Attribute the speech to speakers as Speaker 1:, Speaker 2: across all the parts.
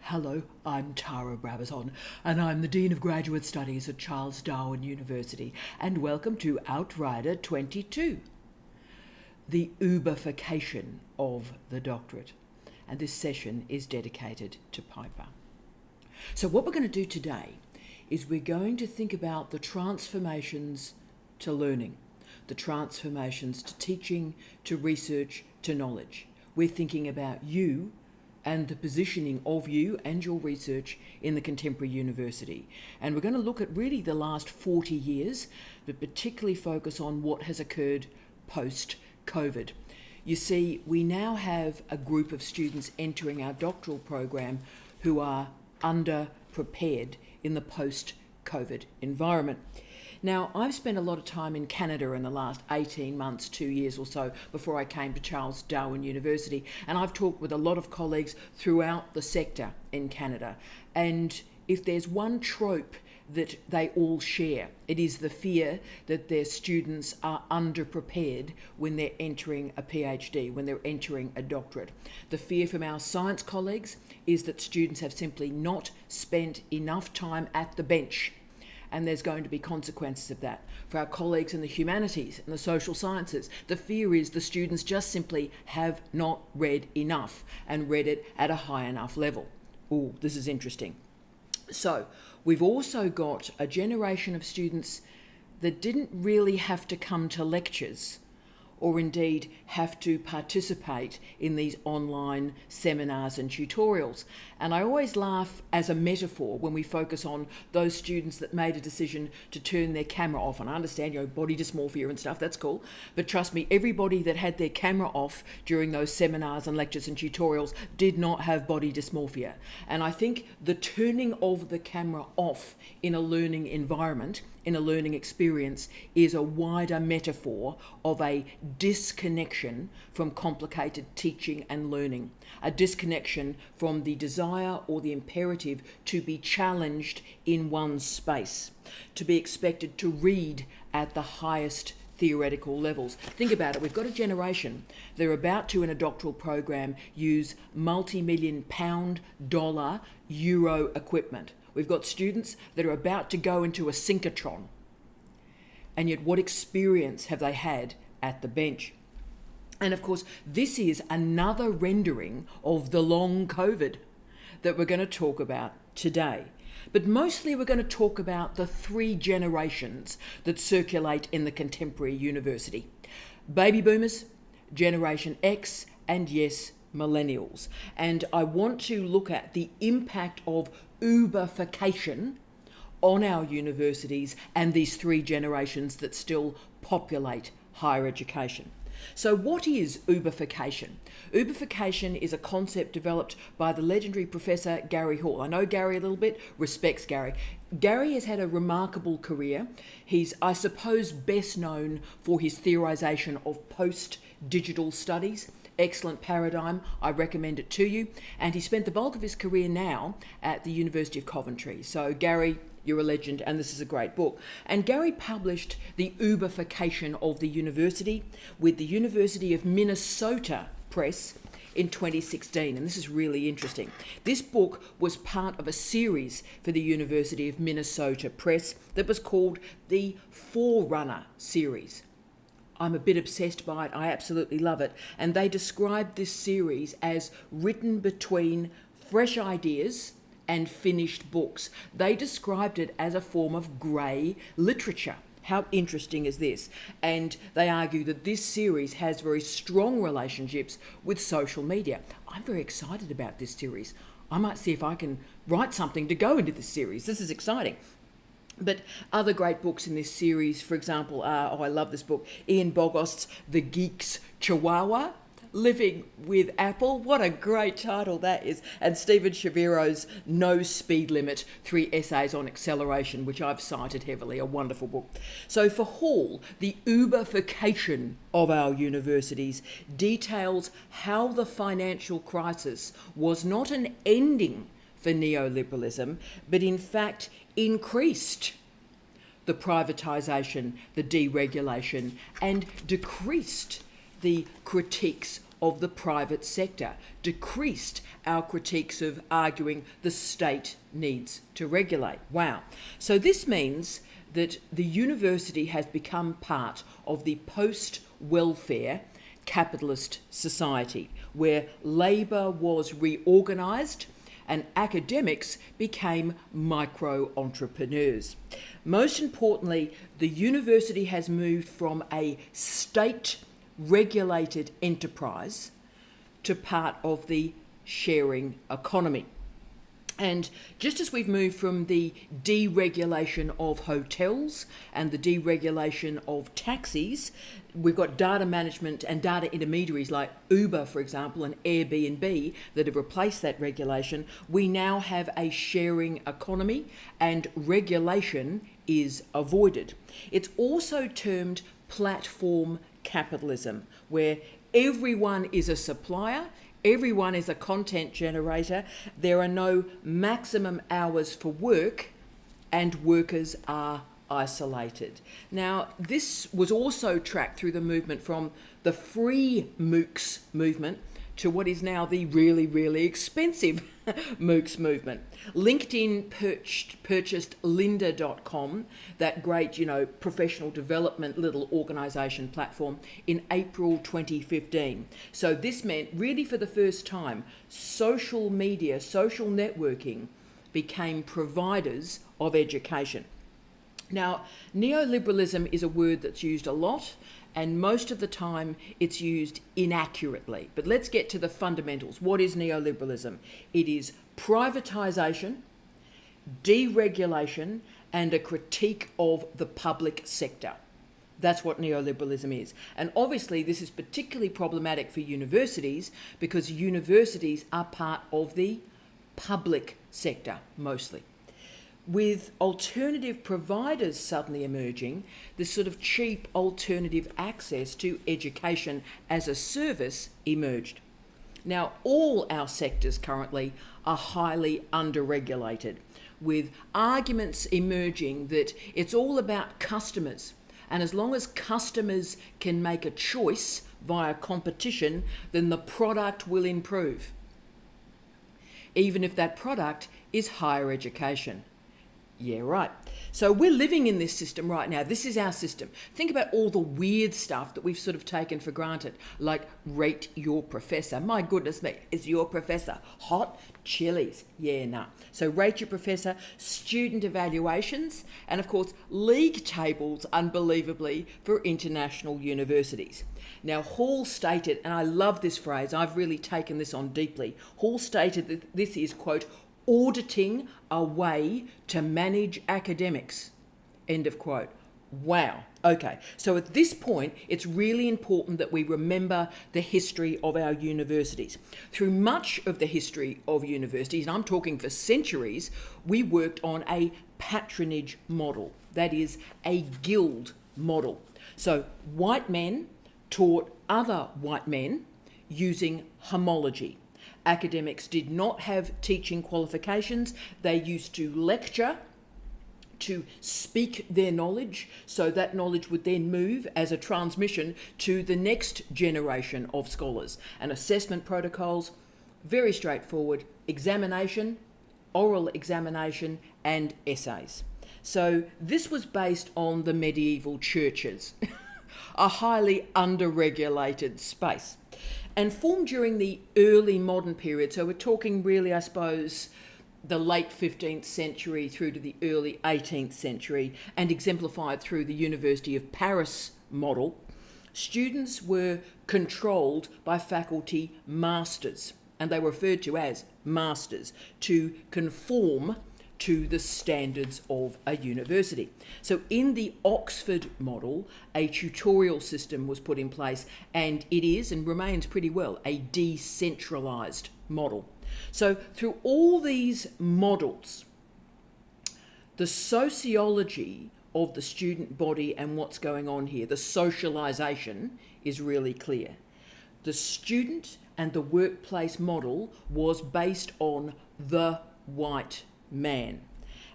Speaker 1: Hello, I'm Tara Brabazon, and I'm the Dean of Graduate Studies at Charles Darwin University, and welcome to Outrider 22, the Uberfication of the Doctorate. And this session is dedicated to Piper. So what we're going to do today is we're going to think about the transformations to learning, the transformations to teaching, to research, to knowledge. We're thinking about you and the positioning of you and your research in the contemporary university. And we're going to look at really the last 40 years, but particularly focus on what has occurred post-COVID. You see, we now have a group of students entering our doctoral program who are underprepared in the post-COVID environment. Now, I've spent a lot of time in Canada in the last 18 months, 2 years or so, before I came to Charles Darwin University, and I've talked with a lot of colleagues throughout the sector in Canada. And if there's one trope that they all share, it is the fear that their students are underprepared when they're entering a PhD, when they're entering a doctorate. The fear from our science colleagues is that students have simply not spent enough time at the bench, and there's going to be consequences of that. For our colleagues in the humanities and the social sciences, the fear is the students just simply have not read enough and read it at a high enough level. Ooh, this is interesting. So we've also got a generation of students that didn't really have to come to lectures or indeed have to participate in these online seminars and tutorials. And I always laugh as a metaphor when we focus on those students that made a decision to turn their camera off. And I understand, body dysmorphia and stuff, that's cool. But trust me, everybody that had their camera off during those seminars and lectures and tutorials did not have body dysmorphia. And I think the turning of the camera off in a learning environment, in a learning experience, is a wider metaphor of a disconnection from complicated teaching and learning, a disconnection from the desire or the imperative to be challenged in one's space, to be expected to read at the highest theoretical levels. Think about it, we've got a generation, they're about to, in a doctoral program, use multi-million pound, dollar, euro equipment. We've got students that are about to go into a synchrotron. And yet what experience have they had at the bench? And of course, this is another rendering of the long COVID that we're going to talk about today. But mostly we're going to talk about the three generations that circulate in the contemporary university. Baby boomers, Generation X, and yes, millennials. And I want to look at the impact of Uberfication on our universities and these three generations that still populate higher education. So what is Uberfication? Uberfication is a concept developed by the legendary Professor Gary Hall. I know Gary a little bit, respects Gary. Gary has had a remarkable career. He's, I suppose, best known for his theorisation of post-digital studies. Excellent paradigm, I recommend it to you. And he spent the bulk of his career now at the University of Coventry. So Gary, you're a legend, and this is a great book. And Gary published The Ubification of the University with the University of Minnesota Press in 2016, and this is really interesting. This book was part of a series for the University of Minnesota Press that was called the Forerunner series. I'm a bit obsessed by it, I absolutely love it. And they described this series as written between fresh ideas and finished books. They described it as a form of grey literature. How interesting is this? And they argue that this series has very strong relationships with social media. I'm very excited about this series. I might see if I can write something to go into this series. This is exciting. But other great books in this series, for example, are, I love this book, Ian Bogost's The Geek's Chihuahua, Living with Apple. What a great title that is. And Stephen Shaviro's No Speed Limit, 3 essays on acceleration, which I've cited heavily, a wonderful book. So for Hall, the Uberfication of our universities details how the financial crisis was not an ending for neoliberalism, but in fact increased the privatisation, the deregulation, and decreased the critiques of the private sector, decreased our critiques of arguing the state needs to regulate. Wow. So this means that the university has become part of the post-welfare capitalist society, where labour was reorganised and academics became micro-entrepreneurs. Most importantly, the university has moved from a state-regulated enterprise to part of the sharing economy. And just as we've moved from the deregulation of hotels and the deregulation of taxis, we've got data management and data intermediaries like Uber, for example, and Airbnb that have replaced that regulation. We now have a sharing economy and regulation is avoided. It's also termed platform capitalism, where everyone is a supplier, everyone is a content generator, there are no maximum hours for work, and workers are isolated. Now, this was also tracked through the movement from the free MOOCs movement to what is now the really, really expensive MOOCs movement. LinkedIn purchased lynda.com, that great, professional development little organisation platform, in April 2015. So this meant, really for the first time, social media, social networking became providers of education. Now, neoliberalism is a word that's used a lot, and most of the time it's used inaccurately. But let's get to the fundamentals. What is neoliberalism? It is privatisation, deregulation, and a critique of the public sector. That's what neoliberalism is. And obviously this is particularly problematic for universities because universities are part of the public sector mostly. With alternative providers suddenly emerging, this sort of cheap alternative access to education as a service emerged. Now, all our sectors currently are highly underregulated, with arguments emerging that it's all about customers, and as long as customers can make a choice via competition, then the product will improve, even if that product is higher education. Yeah, right. So we're living in this system right now. This is our system. Think about all the weird stuff that we've sort of taken for granted, like rate your professor. My goodness me, is your professor hot? Chilies. Yeah, nah. So rate your professor, student evaluations, and of course, league tables, unbelievably, for international universities. Now, Hall stated, and I love this phrase, I've really taken this on deeply. Hall stated that this is, quote, auditing a way to manage academics, end of quote. Wow. Okay, so at this point, it's really important that we remember the history of our universities. Through much of the history of universities, and I'm talking for centuries, we worked on a patronage model, that is, a guild model. So white men taught other white men using homology. Academics did not have teaching qualifications. They used to lecture, to speak their knowledge, so that knowledge would then move as a transmission to the next generation of scholars. And assessment protocols, very straightforward: examination, oral examination, and essays. So this was based on the medieval churches, a highly underregulated space, and formed during the early modern period. So we're talking really, I suppose, the late 15th century through to the early 18th century, and exemplified through the University of Paris model. Students were controlled by faculty masters, and they were referred to as masters, to conform to the standards of a university. So in the Oxford model, a tutorial system was put in place, and it is and remains pretty well a decentralised model. So through all these models, the sociology of the student body and what's going on here, the socialisation, is really clear. The student and the workplace model was based on the white man.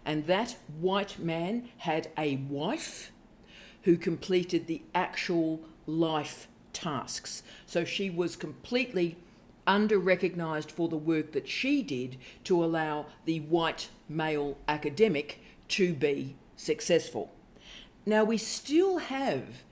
Speaker 1: And that white man had a wife who completed the actual life tasks. So she was completely under-recognised for the work that she did to allow the white male academic to be successful. Now, we still have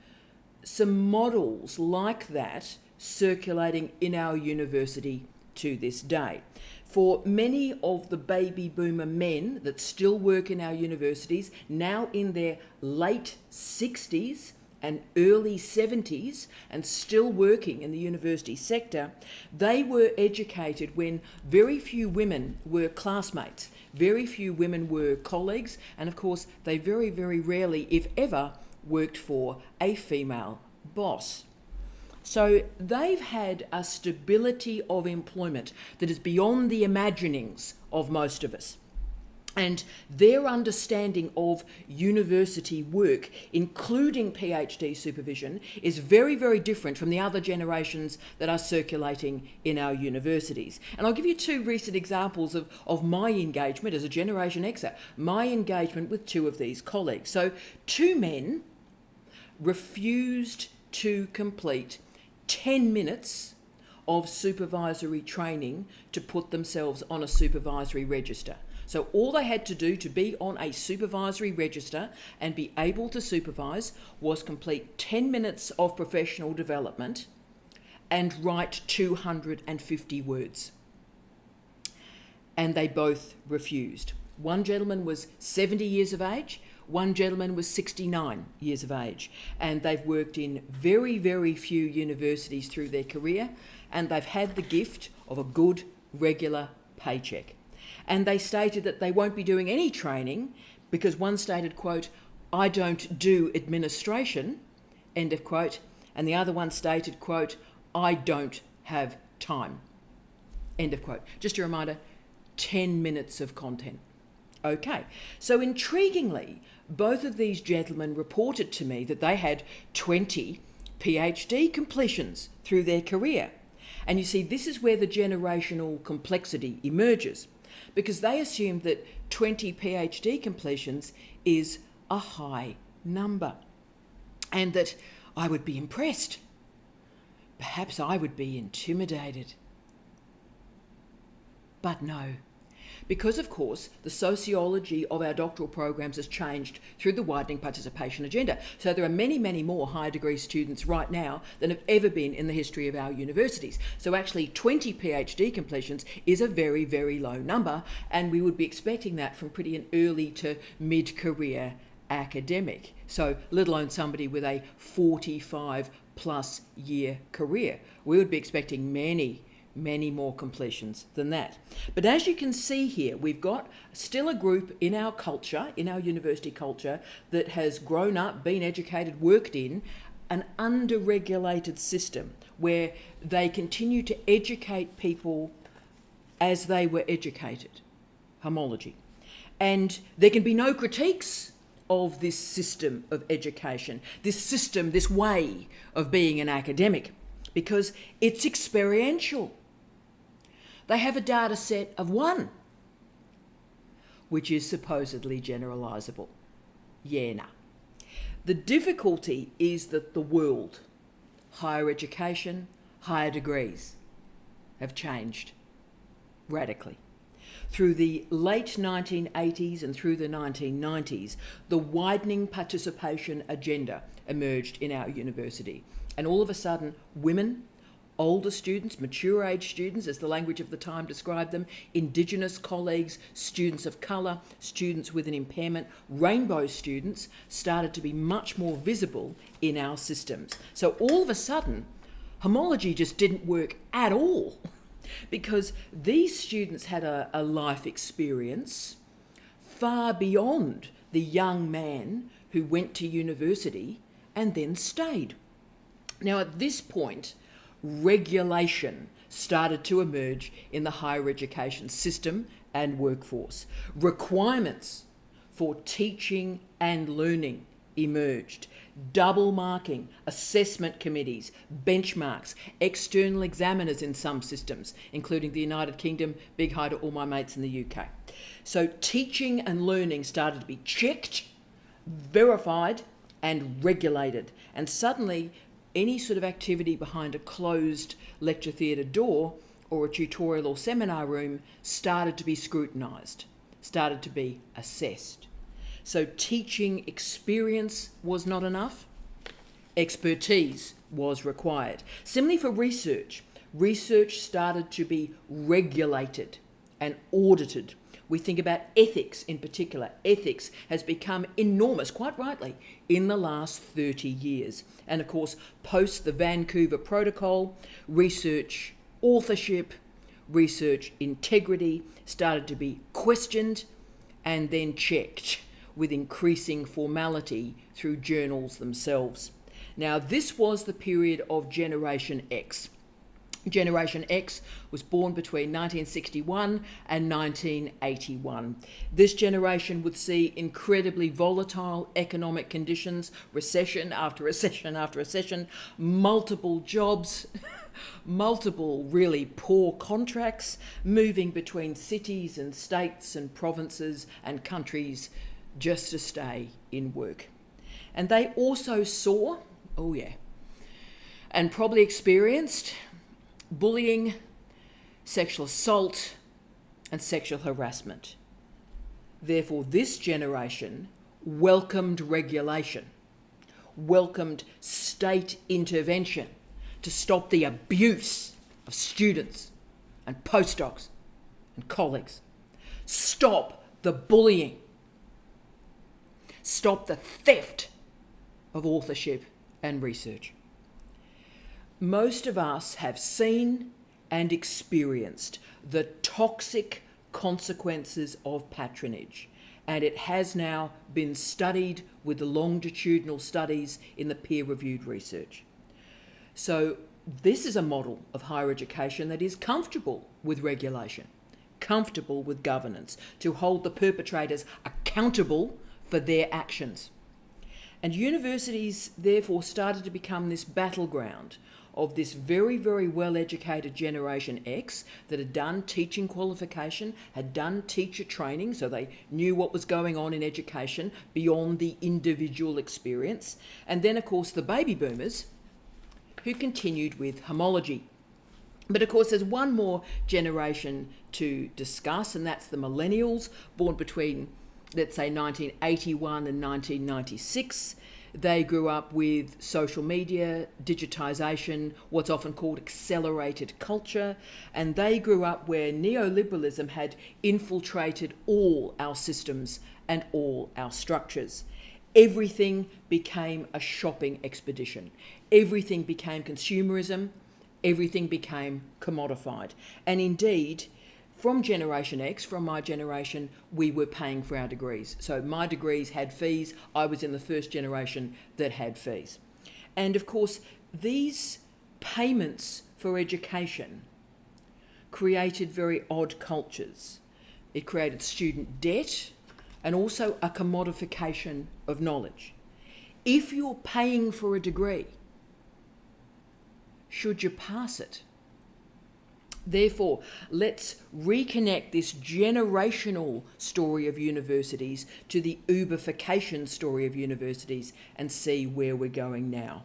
Speaker 1: some models like that circulating in our university to this day. For many of the baby boomer men that still work in our universities, now in their late 60s and early 70s and still working in the university sector, they were educated when very few women were classmates, very few women were colleagues, and of course they very, very rarely, if ever, worked for a female boss. So they've had a stability of employment that is beyond the imaginings of most of us. And their understanding of university work, including PhD supervision, is very, very different from the other generations that are circulating in our universities. And I'll give you two recent examples of my engagement as a Generation Xer, my engagement with two of these colleagues. So two men refused to complete 10 minutes of supervisory training to put themselves on a supervisory register. So all they had to do to be on a supervisory register and be able to supervise was complete 10 minutes of professional development and write 250 words. And they both refused. One gentleman was 70 years of age, one gentleman was 69 years of age, and they've worked in very, very few universities through their career, and they've had the gift of a good, regular paycheck. And they stated that they won't be doing any training because one stated, quote, "I don't do administration," end of quote, and the other one stated, quote, "I don't have time," end of quote. Just a reminder, 10 minutes of content. Okay, so intriguingly, both of these gentlemen reported to me that they had 20 PhD completions through their career. And you see, this is where the generational complexity emerges, because they assumed that 20 PhD completions is a high number, and that I would be impressed. Perhaps I would be intimidated. But no. Because, of course, the sociology of our doctoral programs has changed through the widening participation agenda. So there are many, many more higher degree students right now than have ever been in the history of our universities. So actually 20 PhD completions is a very, very low number, and we would be expecting that from pretty an early to mid-career academic. So let alone somebody with a 45 plus year career. We would be expecting many more completions than that. But as you can see here, we've got still a group in our culture, in our university culture, that has grown up, been educated, worked in an under-regulated system where they continue to educate people as they were educated. Homology. And there can be no critiques of this system of education, this system, this way of being an academic, because it's experiential. They have a data set of one, which is supposedly generalisable. Yeah, nah. The difficulty is that the world, higher education, higher degrees, have changed radically. Through the late 1980s and through the 1990s, the widening participation agenda emerged in our university. And all of a sudden, women, older students, mature age students, as the language of the time described them, Indigenous colleagues, students of colour, students with an impairment, rainbow students started to be much more visible in our systems. So all of a sudden, homology just didn't work at all, because these students had a life experience far beyond the young man who went to university and then stayed. Now, at this point, regulation started to emerge in the higher education system and workforce. Requirements for teaching and learning emerged. Double marking, assessment committees, benchmarks, external examiners in some systems, including the United Kingdom, big hi to all my mates in the UK. So teaching and learning started to be checked, verified, and regulated. And suddenly, any sort of activity behind a closed lecture theatre door or a tutorial or seminar room started to be scrutinised, started to be assessed. So teaching experience was not enough, expertise was required. Similarly for research, research started to be regulated and audited. We think about ethics in particular. Ethics has become enormous, quite rightly, in the last 30 years. And of course, post the Vancouver Protocol, research authorship, research integrity started to be questioned and then checked with increasing formality through journals themselves. Now, this was the period of Generation X. Generation X was born between 1961 and 1981. This generation would see incredibly volatile economic conditions, recession after recession after recession, multiple jobs, multiple really poor contracts, moving between cities and states and provinces and countries just to stay in work. And they also saw, and probably experienced bullying, sexual assault, and sexual harassment. Therefore, this generation welcomed regulation, welcomed state intervention to stop the abuse of students and postdocs and colleagues. Stop the bullying. Stop the theft of authorship and research. Most of us have seen and experienced the toxic consequences of patronage, and it has now been studied with the longitudinal studies in the peer-reviewed research. So this is a model of higher education that is comfortable with regulation, comfortable with governance, to hold the perpetrators accountable for their actions. And universities therefore started to become this battleground of this very, very well-educated Generation X that had done teaching qualification, had done teacher training, so they knew what was going on in education beyond the individual experience. And then, of course, the baby boomers who continued with homology. But of course, there's one more generation to discuss, and that's the millennials, born between, let's say, 1981 and 1996. They grew up with social media, digitisation, what's often called accelerated culture, and they grew up where neoliberalism had infiltrated all our systems and all our structures. Everything became a shopping expedition. Everything became consumerism. Everything became commodified. And indeed, from Generation X, from my generation, we were paying for our degrees. So my degrees had fees. I was in the first generation that had fees. And of course, these payments for education created very odd cultures. It created student debt and also a commodification of knowledge. If you're paying for a degree, should you pass it? Therefore, let's reconnect this generational story of universities to the Ubification story of universities and see where we're going now.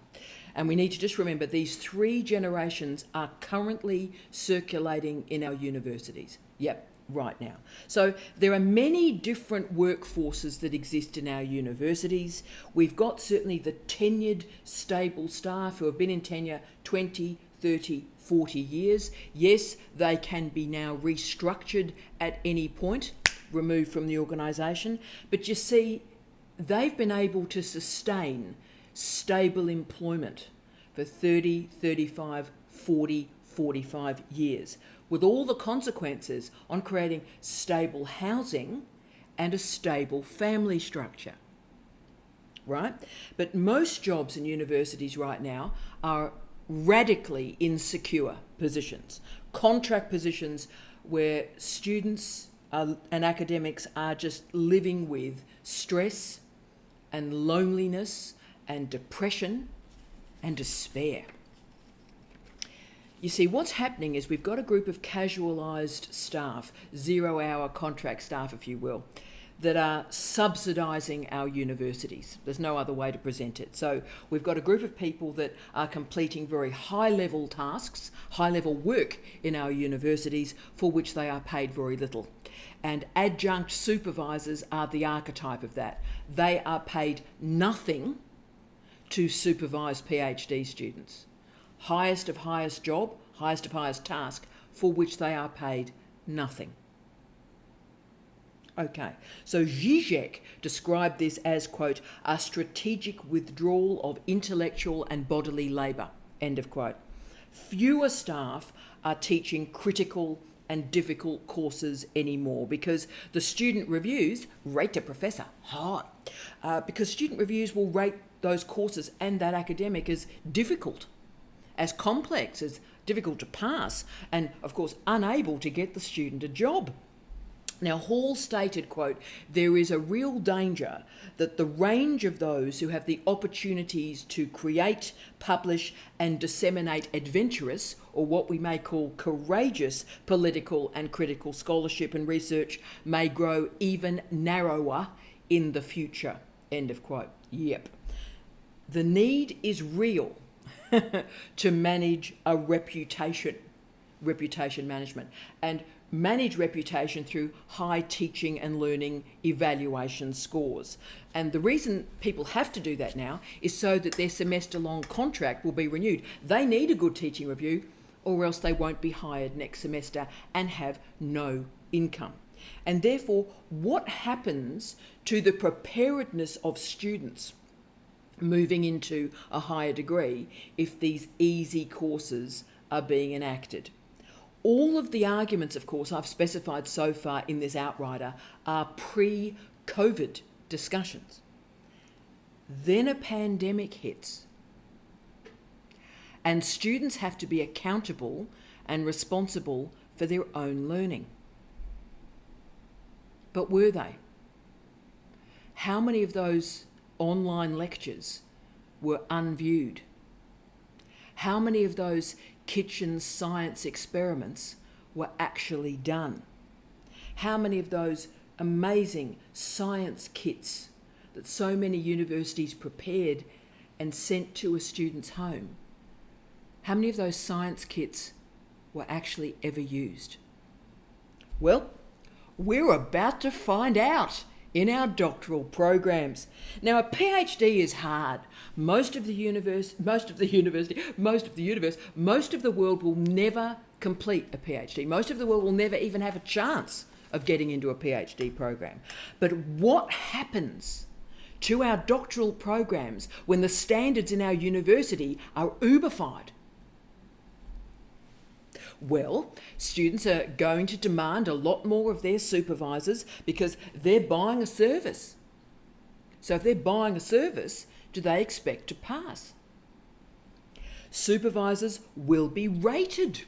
Speaker 1: And we need to just remember these three generations are currently circulating in our universities. Yep, right now. So there are many different workforces that exist in our universities. We've got certainly the tenured, stable staff who have been in tenure 20, 30, 40 years. Yes, they can be now restructured at any point, removed from the organisation. But you see, they've been able to sustain stable employment for 30, 35, 40, 45 years, with all the consequences on creating stable housing and a stable family structure, right? But most jobs in universities right now are radically insecure positions, contract positions where students and academics are just living with stress and loneliness and depression and despair. You see, what's happening is we've got a group of casualised staff, 0-hour contract staff, if you will, that are subsidising our universities. There's no other way to present it. So we've got a group of people that are completing very high-level tasks, high-level work in our universities for which they are paid very little. And adjunct supervisors are the archetype of that. They are paid nothing to supervise PhD students. Highest of highest job, highest of highest task, for which they are paid nothing. Okay, so Zizek described this as, quote, a strategic withdrawal of intellectual and bodily labour, end of quote. Fewer staff are teaching critical and difficult courses anymore because the student reviews rate a professor high, because student reviews will rate those courses and that academic as difficult, as complex, as difficult to pass, and of course unable to get the student a job. Now, Hall stated, quote, there is a real danger that the range of those who have the opportunities to create, publish and disseminate adventurous, or what we may call courageous, political and critical scholarship and research may grow even narrower in the future, end of quote. Yep. The need is real to manage a reputation management, and manage reputation through high teaching and learning evaluation scores. And the reason people have to do that now is so that their semester-long contract will be renewed. They need a good teaching review, or else they won't be hired next semester and have no income. And therefore, what happens to the preparedness of students moving into a higher degree if these easy courses are being enacted? All of the arguments, of course, I've specified so far in this Outrider are pre-COVID discussions. Then a pandemic hits, and students have to be accountable and responsible for their own learning. But were they? How many of those online lectures were unviewed? How many of those kitchen science experiments were actually done? How many of those amazing science kits that so many universities prepared and sent to a student's home, how many of those science kits were actually ever used? Well, we're about to find out in our doctoral programs. Now, a PhD is hard. Most of the world will never complete a PhD. Most of the world will never even have a chance of getting into a PhD program. But what happens to our doctoral programs when the standards in our university are Ubified? Well, students are going to demand a lot more of their supervisors because they're buying a service. So if they're buying a service, do they expect to pass? Supervisors will be rated.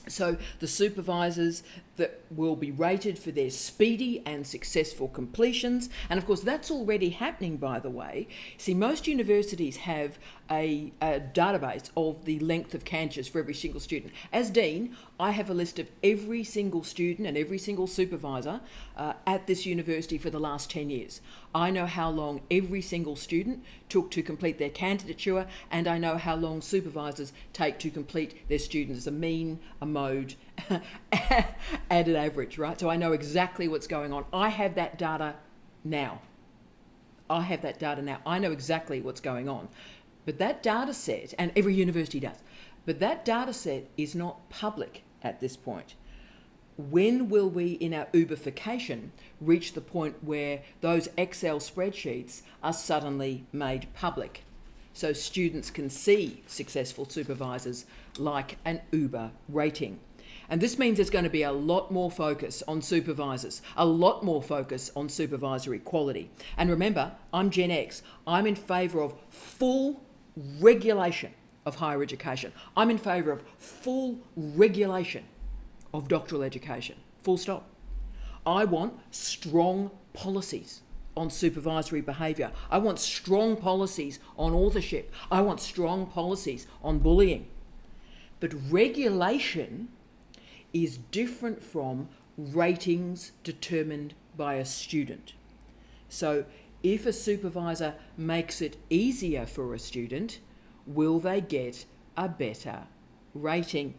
Speaker 1: So the supervisors that will be rated for their speedy and successful completions, and of course that's already happening, by the way. See, most universities have a database of the length of candidates for every single student. As Dean, I have a list of every single student and every single supervisor at this university for the last 10 years. I know how long every single student took to complete their candidature, and I know how long supervisors take to complete their students as a mean, a mode, and an average, right? So I know exactly what's going on. I have that data now. I know exactly what's going on. But that data set, and every university does, but that data set is not public at this point. When will we, in our Ubification, reach the point where those Excel spreadsheets are suddenly made public so students can see successful supervisors like an Uber rating? And this means there's going to be a lot more focus on supervisors, a lot more focus on supervisory quality. And remember, I'm Gen X. I'm in favour of full regulation of higher education. I'm in favour of full regulation of doctoral education. Full stop. I want strong policies on supervisory behaviour. I want strong policies on authorship. I want strong policies on bullying. But regulation is different from ratings determined by a student. So if a supervisor makes it easier for a student, will they get a better rating?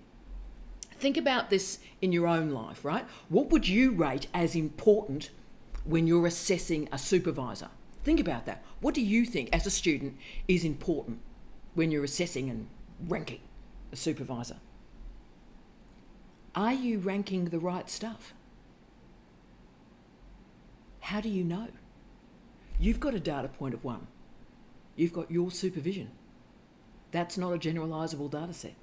Speaker 1: Think about this in your own life, right? What would you rate as important when you're assessing a supervisor? Think about that. What do you think as a student is important when you're assessing and ranking a supervisor? Are you ranking the right stuff? How do you know? You've got a data point of 1. You've got your supervision. That's not a generalisable data set.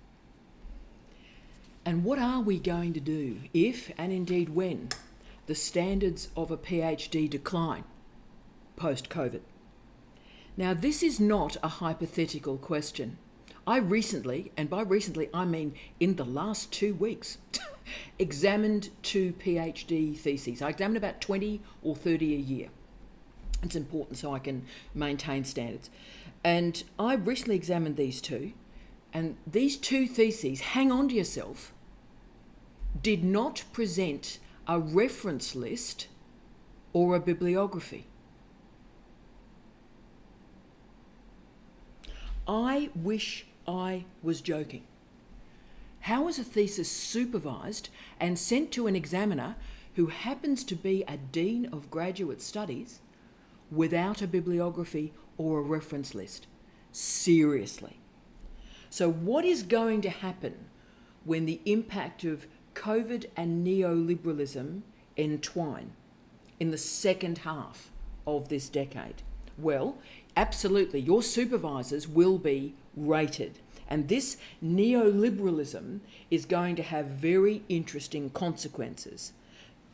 Speaker 1: And what are we going to do if, and indeed when, the standards of a PhD decline post-COVID? Now, this is not a hypothetical question. I recently, and by recently I mean in the last 2 weeks, examined 2 PhD theses. I examined about 20 or 30 a year. It's important so I can maintain standards. And I recently examined these 2, and these 2 theses, hang on to yourself, did not present a reference list or a bibliography. I wish I was joking. How is a thesis supervised and sent to an examiner who happens to be a Dean of Graduate Studies without a bibliography or a reference list? Seriously. So what is going to happen when the impact of COVID and neoliberalism entwine in the second half of this decade? Well, absolutely, your supervisors will be rated. And this neoliberalism is going to have very interesting consequences.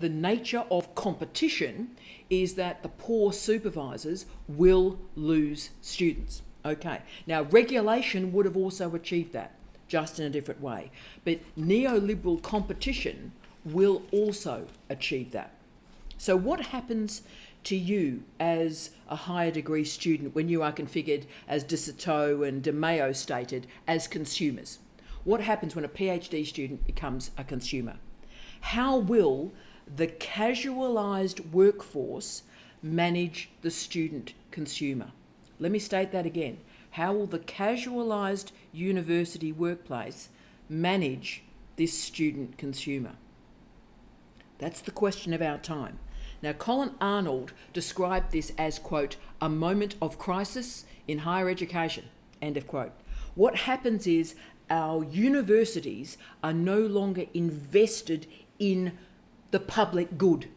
Speaker 1: The nature of competition is that the poor supervisors will lose students. Okay, now regulation would have also achieved that, just in a different way. But neoliberal competition will also achieve that. So what happens to you as a higher degree student when you are configured, as de Soto and de Mayo stated, as consumers? What happens when a PhD student becomes a consumer? How will the casualised workforce manage the student consumer? Let me state that again. How will the casualised university workplace manage this student consumer? That's the question of our time. Now, Colin Arnold described this as, quote, a moment of crisis in higher education, end of quote. What happens is our universities are no longer invested in the public good.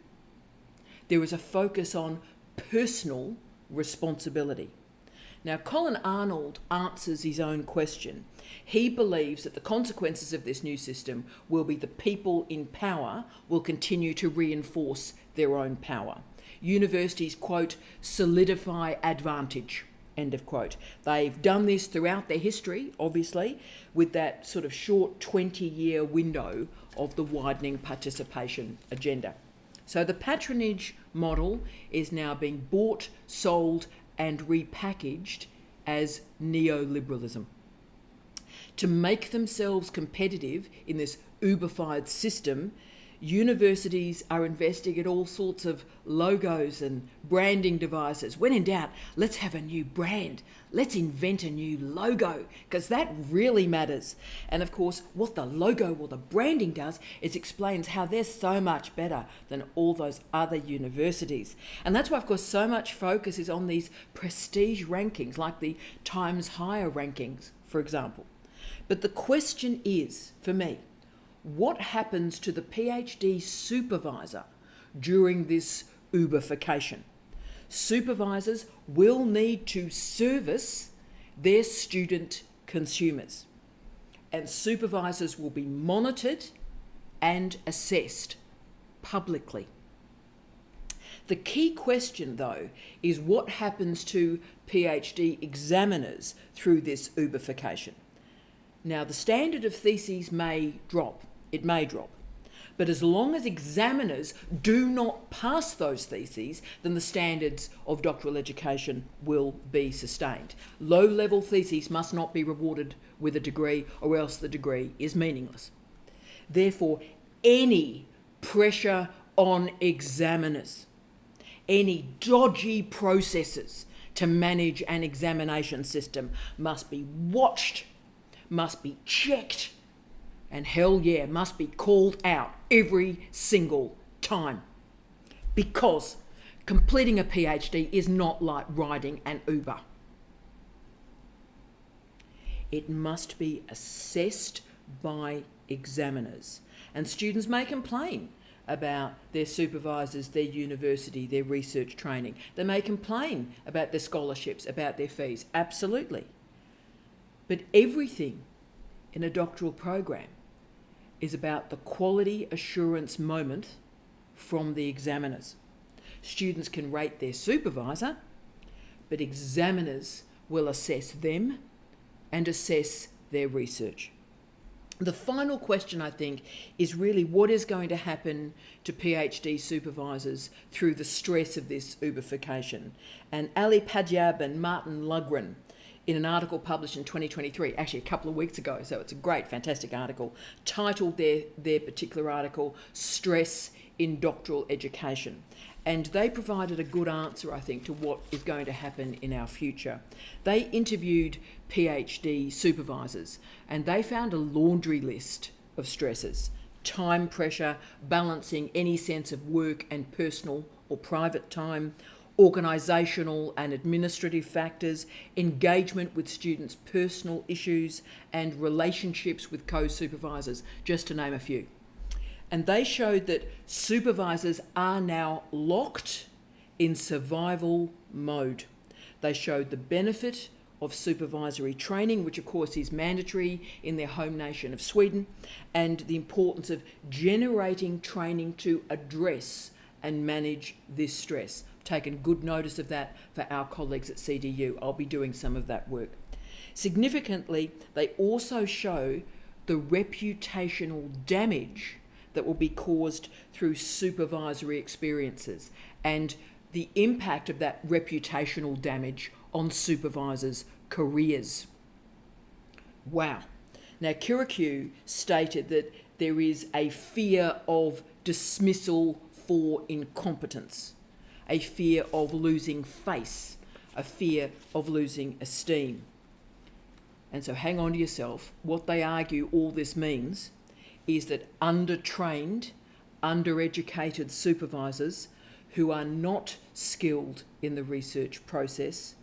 Speaker 1: There is a focus on personal responsibility. Now, Colin Arnold answers his own question. He believes that the consequences of this new system will be the people in power will continue to reinforce their own power. Universities, quote, solidify advantage, end of quote. They've done this throughout their history, obviously, with that sort of short 20-year window of the widening participation agenda. So the patronage model is now being bought, sold, and repackaged as neoliberalism. To make themselves competitive in this Ubified system, universities are investing in all sorts of logos and branding devices. When in doubt, let's have a new brand. Let's invent a new logo, because that really matters. And of course, what the logo or the branding does is explains how they're so much better than all those other universities. And that's why, of course, so much focus is on these prestige rankings, like the Times Higher rankings, for example. But the question is, for me, what happens to the PhD supervisor during this Uberfication? Supervisors will need to service their student consumers, and supervisors will be monitored and assessed publicly. The key question, though, is what happens to PhD examiners through this Ubification? Now, the standard of theses may drop. It may drop. But as long as examiners do not pass those theses, then the standards of doctoral education will be sustained. Low-level theses must not be rewarded with a degree, or else the degree is meaningless. Therefore, any pressure on examiners, any dodgy processes to manage an examination system must be watched, must be checked, and hell yeah, must be called out every single time. Because completing a PhD is not like riding an Uber. It must be assessed by examiners. And students may complain about their supervisors, their university, their research training. They may complain about their scholarships, about their fees. Absolutely. But everything in a doctoral program is about the quality assurance moment from the examiners. Students can rate their supervisor, but examiners will assess them and assess their research. The final question, I think, is really what is going to happen to PhD supervisors through the stress of this Ubification. And Ali Padjab and Martin Lugren, in an article published in 2023, actually a couple of weeks ago, so it's a great, fantastic article, titled their particular article, Stress in Doctoral Education. And they provided a good answer, I think, to what is going to happen in our future. They interviewed PhD supervisors and they found a laundry list of stresses: time pressure, balancing any sense of work and personal or private time, organisational and administrative factors, engagement with students' personal issues, and relationships with co-supervisors, just to name a few. And they showed that supervisors are now locked in survival mode. They showed the benefit of supervisory training, which of course is mandatory in their home nation of Sweden, and the importance of generating training to address and manage this stress. I've taken good notice of that for our colleagues at CDU. I'll be doing some of that work. Significantly, they also show the reputational damage that will be caused through supervisory experiences and the impact of that reputational damage on supervisors' careers. Wow. Now, Kirikou stated that there is a fear of dismissal for incompetence, a fear of losing face, a fear of losing esteem. And so hang on to yourself. What they argue all this means is that undertrained, undereducated supervisors who are not skilled in the research process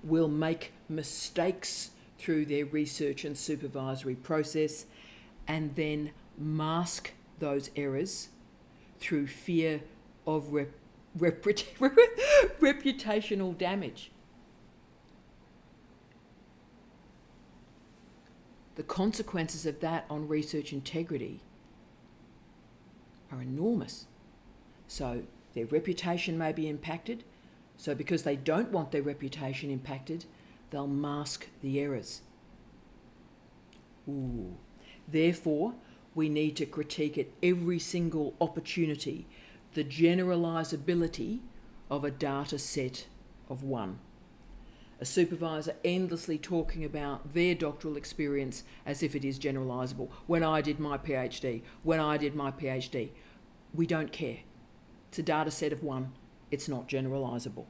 Speaker 1: will make mistakes through their research and supervisory process and then mask those errors through fear of reputational damage. The consequences of that on research integrity are enormous. So their reputation may be impacted. So because they don't want their reputation impacted, they'll mask the errors. Ooh. Therefore, we need to critique at every single opportunity the generalisability of a data set of one. A supervisor endlessly talking about their doctoral experience as if it is generalisable. When I did my PhD, we don't care. It's a data set of one. It's not generalisable.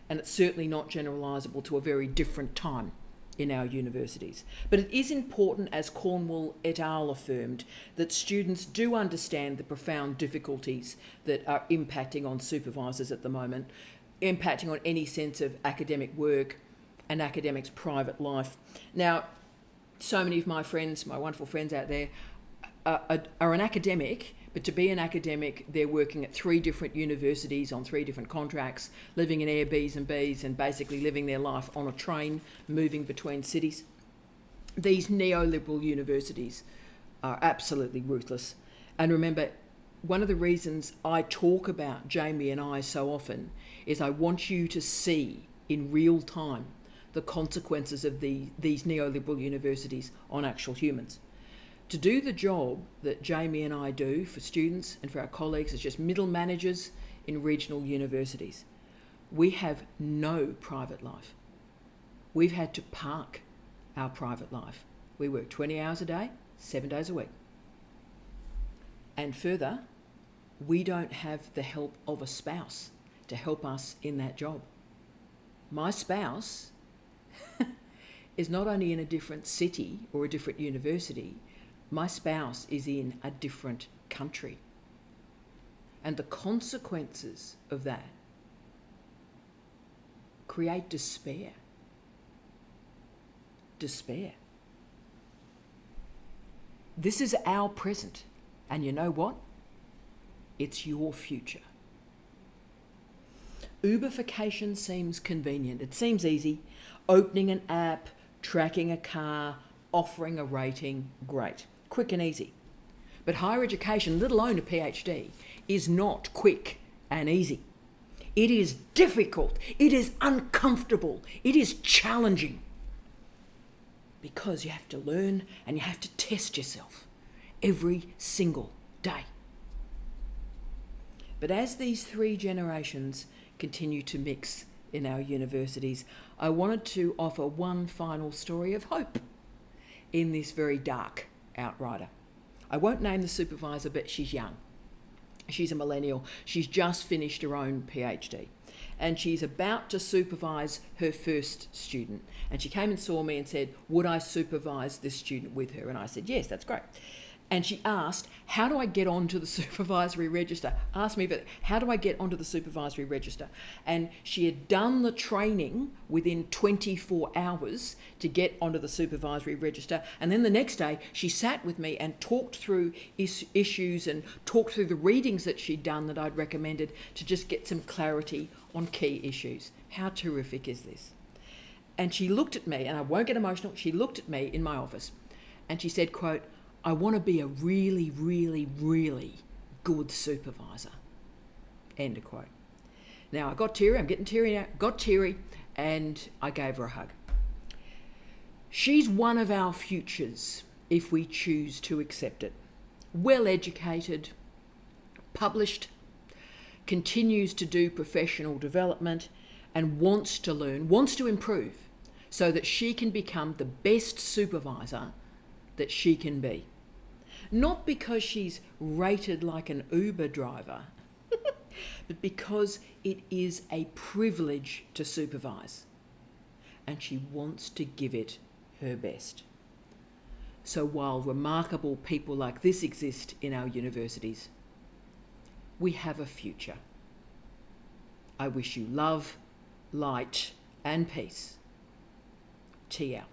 Speaker 1: And it's certainly not generalisable to a very different time in our universities. But it is important, as Cornwall et al. Affirmed, that students do understand the profound difficulties that are impacting on supervisors at the moment, impacting on any sense of academic work and academics' private life. Now, so many of my friends, my wonderful friends out there, are an academic, but to be an academic, they're working at 3 different universities on 3 different contracts, living in Airbnbs and basically living their life on a train, moving between cities. These neoliberal universities are absolutely ruthless. And remember, one of the reasons I talk about Jamie and I so often is I want you to see in real time the consequences of these neoliberal universities on actual humans. To do the job that Jamie and I do for students and for our colleagues as just middle managers in regional universities, we have no private life. We've had to park our private life. We work 20 hours a day, 7 days a week. And further, we don't have the help of a spouse to help us in that job. My spouse is not only in a different city or a different university, my spouse is in a different country. And the consequences of that create despair. Despair. This is our present. And you know what? It's your future. Ubification seems convenient. It seems easy. Opening an app, tracking a car, offering a rating, great. Quick and easy. But higher education, let alone a PhD, is not quick and easy. It is difficult. It is uncomfortable. It is challenging. Because you have to learn and you have to test yourself every single day. But as these three generations continue to mix in our universities, I wanted to offer one final story of hope in this very dark Outrider. I won't name the supervisor, but she's young. She's a millennial. She's just finished her own PhD. And she's about to supervise her first student. And she came and saw me and said, would I supervise this student with her? And I said, yes, that's great. And she asked, how do I get onto the supervisory register? Asked me, but how do I get onto the supervisory register? And she had done the training within 24 hours to get onto the supervisory register. And then the next day, she sat with me and talked through issues and talked through the readings that she'd done that I'd recommended to just get some clarity on key issues. How terrific is this? And she looked at me, and I won't get emotional, she looked at me in my office and she said, quote, I want to be a really, really, really good supervisor. End of quote. Now, I got teary, I'm getting teary now, got teary, and I gave her a hug. She's one of our futures if we choose to accept it. Well educated, published, continues to do professional development, and wants to learn, wants to improve, so that she can become the best supervisor that she can be. Not because she's rated like an Uber driver, but because it is a privilege to supervise. And she wants to give it her best. So while remarkable people like this exist in our universities, we have a future. I wish you love, light, and peace. Tea out.